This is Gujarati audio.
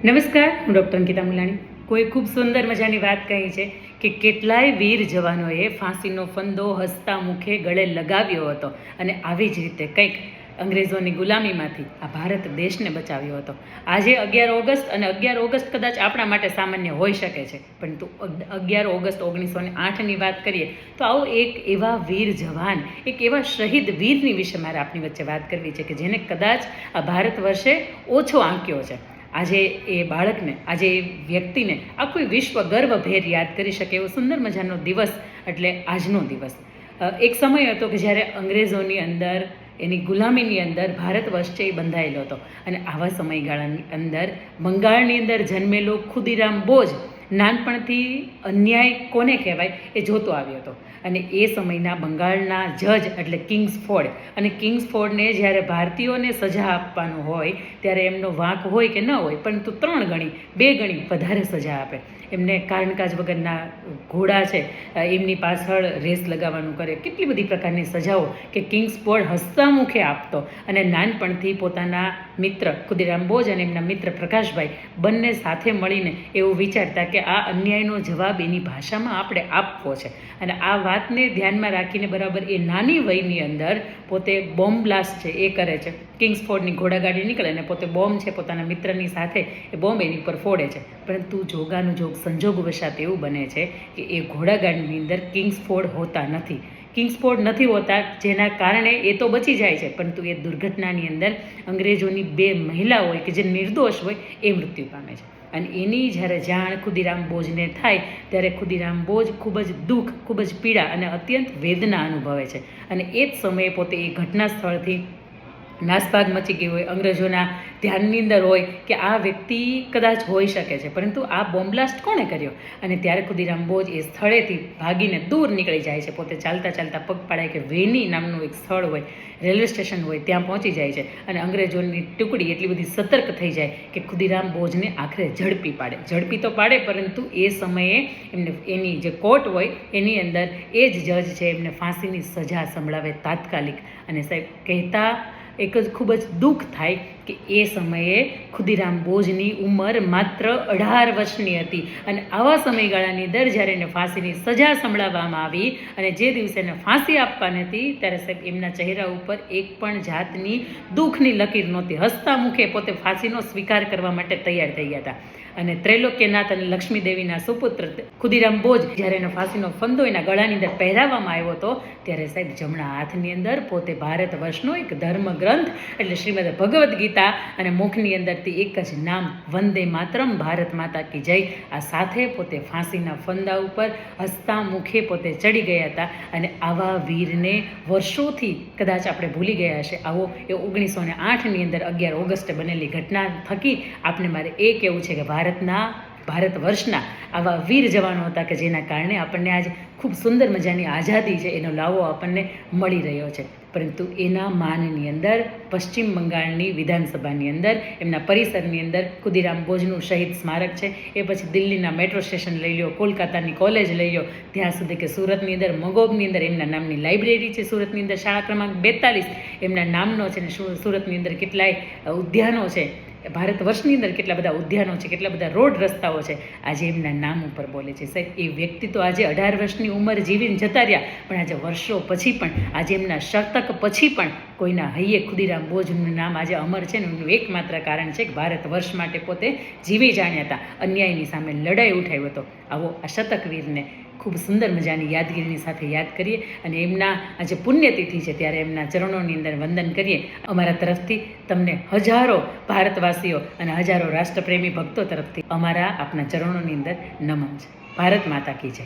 નમસ્કાર, હું ડૉક્ટર અંકિતા મુલાણી. કોઈ ખૂબ સુંદર મજાની વાત કહી છે કે કેટલાય વીર જવાનોએ ફાંસીનો ફંદો હસતા મુખે ગળે લગાવ્યો હતો અને આવી જ રીતે કંઈક અંગ્રેજોની ગુલામીમાંથી આ ભારત દેશને બચાવ્યો હતો. આજે 11 ઓગસ્ટ અને 11 ઓગસ્ટ કદાચ આપણા માટે સામાન્ય હોઈ શકે છે, પરંતુ 11 ઓગસ્ટ 1908ની વાત કરીએ તો આવો એક એવા વીર જવાન, એક એવા શહીદ વીરની વિશે મારે આપની વચ્ચે વાત કરવી છે કે જેને કદાચ આ ભારત વર્ષે ઓછો આંક્યો છે. આજે એ બાળકને, આજે એ વ્યક્તિને આખું વિશ્વ ગર્વભેર યાદ કરી શકે એવો સુંદર મજાનો દિવસ એટલે આજનો દિવસ. એક સમય હતો કે જ્યારે અંગ્રેજોની અંદર, એની ગુલામીની અંદર ભારત વર્ષ છે એ બંધાયેલો હતો અને આવા સમયગાળાની અંદર બંગાળની અંદર જન્મેલો ખુદીરામ બોઝ નાનપણથી અન્યાય કોને કહેવાય એ જોતો આવ્યો હતો. અને એ સમયના બંગાળના જજ એટલે કિંગ્સફોર્ડ, અને કિંગ્સફોર્ડને જ્યારે ભારતીયોને સજા આપવાનું હોય ત્યારે એમનો વાંક હોય કે ન હોય, પરંતુ 3 ગણી 2 ગણી વધારે સજા આપે. એમને કારણકાજ વગરના ઘોડા છે એમની પાછળ રેસ લગાવવાનું કરે, કેટલી બધી પ્રકારની સજાઓ કે કિંગ્સફોર્ડ હસતા મુખે આપતો. અને નાનપણથી પોતાના મિત્ર ખુદીરામ બોઝ અને એમના મિત્ર પ્રકાશભાઈ બંને સાથે મળીને એવું વિચારતા કે આ અન્યાયનો જવાબ એની ભાષામાં આપણે આપવો છે. અને આ વાતને ધ્યાનમાં રાખીને બરાબર એ નાની વયની અંદર પોતે બોમ્બ બ્લાસ્ટ છે એ કરે છે. કિંગ્સફોર્ડની ઘોડાગાડી નીકળે અને પોતે બોમ્બ છે પોતાના મિત્રની સાથે એ બોમ્બ એની ઉપર ફોડે છે. પરંતુ જોગાનું જોગ, સંજોગવશાત એવું બને છે કે એ ઘોડાગાડીની અંદર કિંગ્સફોર્ડ હોતા નથી. કિંગ્સફોર્ડ નથી હોતા, જેના કારણે એ તો બચી જાય છે, પરંતુ એ દુર્ઘટનાની અંદર અંગ્રેજોની 2 મહિલા હોય કે જે નિર્દોષ હોય એ મૃત્યુ પામે છે. અને એની જ્યારે જાણ ખુદીરામ બોઝને થાય ત્યારે ખુદીરામ બોઝ ખૂબ જ દુઃખ, ખૂબ જ પીડા અને અત્યંત વેદના અનુભવે છે. અને એ જ સમયે પોતે એ ઘટના સ્થળથી નાસભાગ મચી ગઈ હોય, અંગ્રેજોના ધ્યાનની અંદર હોય કે આ વ્યક્તિ કદાચ હોઈ શકે છે, પરંતુ આ બોમ્બ બ્લાસ્ટ કોણે કર્યો? અને ત્યારે ખુદીરામ બોઝ એ સ્થળેથી ભાગીને દૂર નીકળી જાય છે. પોતે ચાલતા ચાલતા પગપાળા કે વેની નામનું એક સ્થળ હોય, રેલવે સ્ટેશન હોય, ત્યાં પહોંચી જાય છે. અને અંગ્રેજોની ટુકડી એટલી બધી સતર્ક થઈ જાય કે ખુદીરામ બોઝને આખરે ઝડપી પાડે. ઝડપી તો પાડે, પરંતુ એ સમયે એમને એની જે કોર્ટ હોય એની અંદર એ જ જજ છે એમને ફાંસીની સજા સંભળાવે તાત્કાલિક. અને સાહેબ કહેતા એક જ ખૂબ જ દુઃખ થાય કે એ સમયે ખુદીરામ બોઝની ઉંમર માત્ર 18 વર્ષની હતી. અને આવા સમયગાળાની અંદર જ્યારે એને ફાંસીની સજા સંભળાવવામાં આવી અને જે દિવસે એને ફાંસી આપવાની હતી ત્યારે સાહેબ એમના ચહેરા ઉપર એક પણ જાતની દુઃખની લકીર નહોતી. હસતા મુખે પોતે ફાંસીનો સ્વીકાર કરવા માટે તૈયાર થઈ ગયા હતા. અને ત્રૈલોક્યનાથ અને લક્ષ્મીદેવીના સુપુત્ર ખુદીરામ બોઝ જ્યારે એનો ફાંસીનો ફંદો એના ગળાની અંદર પહેરાવવામાં આવ્યો હતો ત્યારે સાહેબ જમણા હાથની અંદર પોતે ભારત વર્ષનો એક ધર્મગ્રંથ એટલે શ્રીમદ ભગવદ્ ગીતા અને મુખની અંદરથી એક જ નામ વંદે માતરમ ભારત માતા કી જય, આ સાથે પોતે ફાંસીના ફંદા ઉપર હસતા મુખે પોતે ચડી ગયા હતા. અને આવા વીરને વર્ષોથી કદાચ આપણે ભૂલી ગયા હશે. આવો એ 1908ની અંદર 11 ઓગસ્ટે બનેલી ઘટના થકી આપણે મારે એ કહેવું છે કે ભારત વર્ષના આવા વીર જવાનો હતા કે જેના કારણે આપણને આજ ખૂબ સુંદર મજાની આઝાદી છે એનો લાવો આપણને મળી રહ્યો છે. પરંતુ એના માનની અંદર પશ્ચિમ બંગાળની વિધાનસભાની અંદર એમના પરિસરની અંદર ખુદીરામ બોઝનું શહીદ સ્મારક છે. એ પછી દિલ્હીના મેટ્રો સ્ટેશન લઈ લો, કોલકાતાની કોલેજ લઈ લો, ત્યાં સુધી કે સુરતની અંદર મગોબની અંદર એમના નામની લાઇબ્રેરી છે, સુરતની અંદર શાળા ક્રમાંક 42 એમના નામનો છે, ને સુરતની અંદર કેટલાય ઉદ્યાનો છે, ભારત વર્ષની અંદર કેટલા બધા ઉદ્યાનો છે, કેટલા બધા રોડ રસ્તાઓ છે, આજે એમના નામ ઉપર બોલે છે. સાહેબ એ વ્યક્તિ તો આજે 18 વર્ષની ઉંમર જીવીને જતા રહ્યા, પણ આજે વર્ષો પછી પણ, આજે એમના શતક પછી પણ કોઈના હૈયે ખુદીરામ બોઝનું નામ આજે અમર છે. ને એનું એકમાત્ર કારણ છે કે ભારત વર્ષ માટે પોતે જીવી જાણ્યા હતા, અન્યાયની સામે લડાઈ ઉઠાવ્યો હતો. આવો આ શતકવીરને ખૂબ સુંદર મજાની યાદગીરીની સાથે યાદ કરીએ અને એમના આજે પુણ્યતિથિ છે ત્યારે એમના ચરણોની અંદર વંદન કરીએ. અમારા તરફથી તમને હજારો ભારતવાસીઓ અને હજારો રાષ્ટ્રપ્રેમી ભક્તો તરફથી અમારા આપના ચરણોની અંદર નમન છે. ભારત માતા કી જય.